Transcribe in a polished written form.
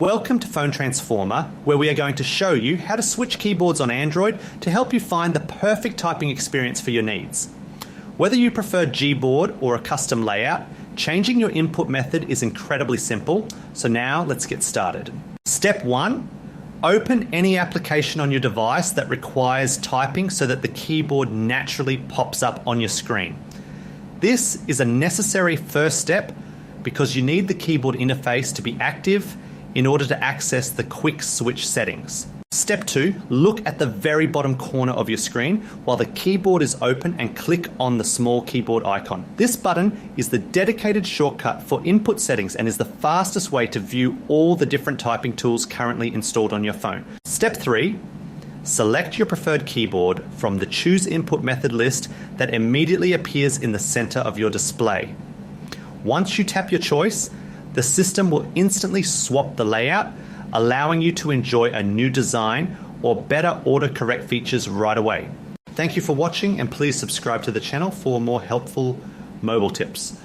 Welcome to Phone Transformer, where we are going to show you how to switch keyboards on Android to help you find the perfect typing experience for your needs. Whether you prefer Gboard or a custom layout, changing your input method is incredibly simple, so now let's get started. Step 1. Open any application on your device that requires typing so that the keyboard naturally pops up on your screen. This is a necessary first step because you need the keyboard interface to be active in order to access the quick switch settings. Step 2, look at the very bottom corner of your screen while the keyboard is open and click on the small keyboard icon. This button is the dedicated shortcut for input settings and is the fastest way to view all the different typing tools currently installed on your phone. Step 3, select your preferred keyboard from the Choose Input Method list that immediately appears in the center of your display. Once you tap your choice, the system will instantly swap the layout, allowing you to enjoy a new design or better autocorrect features right away. Thank you for watching, and please subscribe to the channel for more helpful mobile tips.